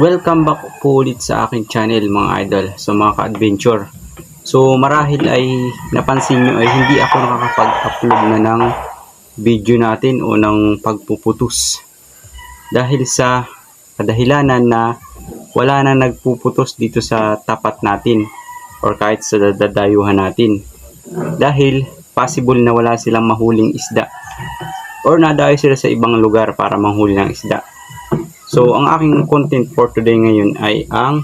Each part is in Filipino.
Welcome back po ulit sa aking channel mga idol, sa mga ka-adventure. So marahil ay napansin nyo ay hindi ako nakakapag-upload na ng video natin o ng pagpuputos. Dahil sa kadahilanan na wala na nagpuputos dito sa tapat natin or kahit sa dadayuhan natin. Dahil possible na wala silang mahuling isda or nadayo sila sa ibang lugar para manghuli ng isda. So, ang aking content for today ngayon ay ang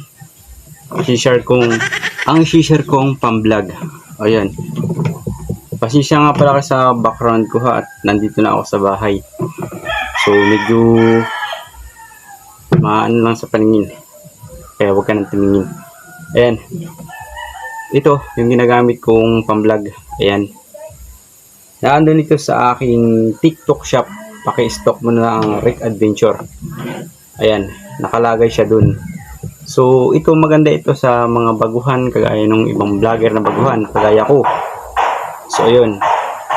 i-share kong pamblog. Ayan. Pasensya nga pala sa background ko ha, at nandito na ako sa bahay. So, medyo maano lang sa paningin. Kaya huwag ka nang tumingin. Ayan. Ito, yung ginagamit kong pamblog. Ayan. Naandun ito sa aking TikTok shop. Paki-stock mo na ang Rick Adventure. Ayan, nakalagay siya dun. So, ito maganda ito sa mga baguhan, kagaya ng ibang vlogger na baguhan, kagaya ko. So, ayun.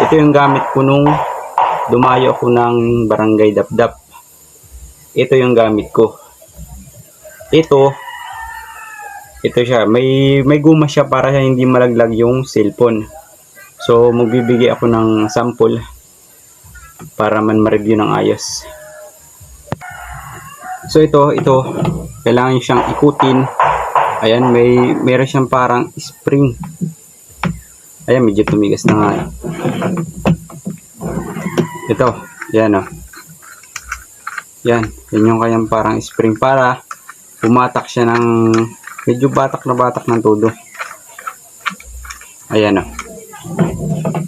Ito yung gamit ko nung dumayo ako ng Barangay Dapdap. Ito yung gamit ko. Ito siya. May guma siya para hindi malaglag yung cellphone. So, magbibigay ako ng sample para man ma-review ng ayos. So ito kailangan siyang ikutin. Ayan, meron siyang parang spring. Ayan, medyo tumigas na nga. Ito, yan o. Yan yung kanyang parang spring para pumatak siya ng medyo batak ng todo. Ayan o.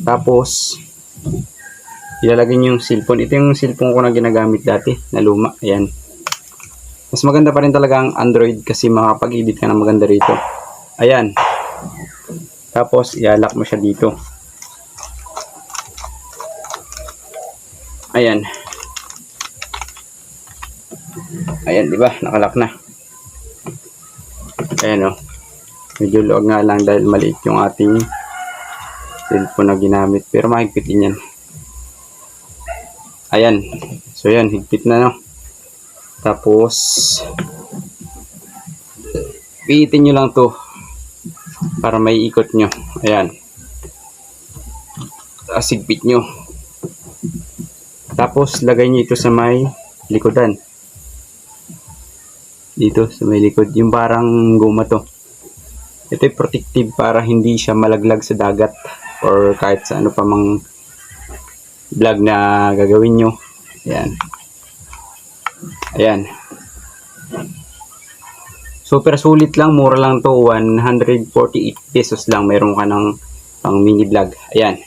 Tapos ilalagay niyo yung cellphone. Ito yung cellphone ko na ginagamit dati na luma. Ayan. Mas maganda pa rin talaga ang Android kasi makapag-edit ka na maganda rito. Ayan. Tapos, i-lock mo siya dito. Ayan. Ayan, di ba? Nakalock na. Ayan o. Medyo luwag nga lang dahil maliit yung ating cellphone na ginamit. Pero mahigpit din yan. Ayan. So, yan. Higpit na, no? Tapos pihitin nyo lang to para may ikot nyo. Ayan. Asigpit nyo. Tapos lagay nyo ito sa may likodan. Dito sa may likod. Yung parang guma to. Ito ay protective para hindi siya malaglag sa dagat or kahit sa ano pa mang vlog na gagawin nyo. Ayan. Ayan. Super sulit lang, mura lang to, 148 pesos lang. Meron ka ng pang mini vlog. Ayan.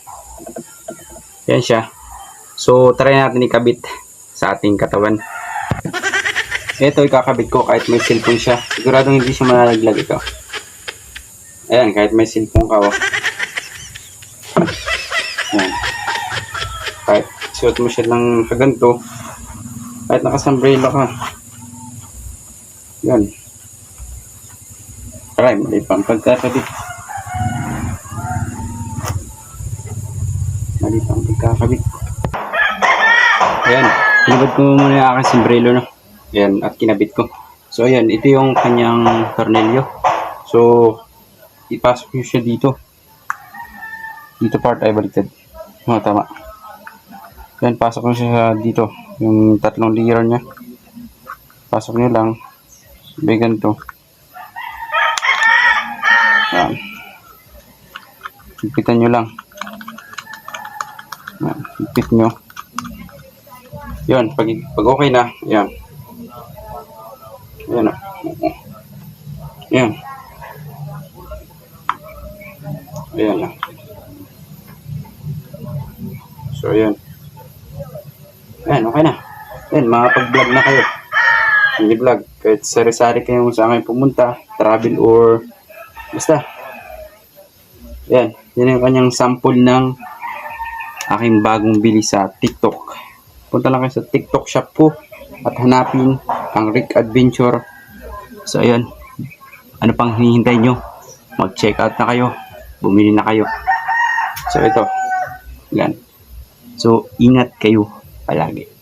Ayan siya. So, try natin ikabit sa ating katawan. Ito ikakabit ko kahit may cellphone siya. Siguradong hindi siya malalaglag ito. Ayan, kahit may cellphone ka. Oh. Ayan. Kahit suot mo siya ng kaganto. Kahit nakasambrela ka. Yan. Try, mali pa ang pagkakabit. Mali pa ang pagkakabit. Ayan. Kinabit ko muna yung aking sombrero, no? Ayan. At kinabit ko. So, ayan. Ito yung kanyang tornilyo. So, ipasok nyo siya dito. Dito part ay baliktad. Oh, tama. Ayan. Pasok nyo siya dito. Yung tatlong layer niya. Pasok nyo lang. Sabi ganito. Ayan. Higpitan nyo lang. Ayan. Higpit nyo. Yun. Pag okay na. Ayan. Ayan o. Ayan. Ayan o. So, ayan. Ayan, okay na. Ayan, makapag-vlog na kayo. Hindi vlog. Kahit sari-sari kayo sa akin pumunta, travel or basta. Ayan, yan yung kanyang sample ng aking bagong bili sa TikTok. Punta lang kayo sa TikTok shop ko at hanapin ang Rick Adventure. So, ayan. ano pang hinihintay nyo? Mag-check out na kayo. Bumili na kayo. So ito. Yan. So ingat kayo palagi.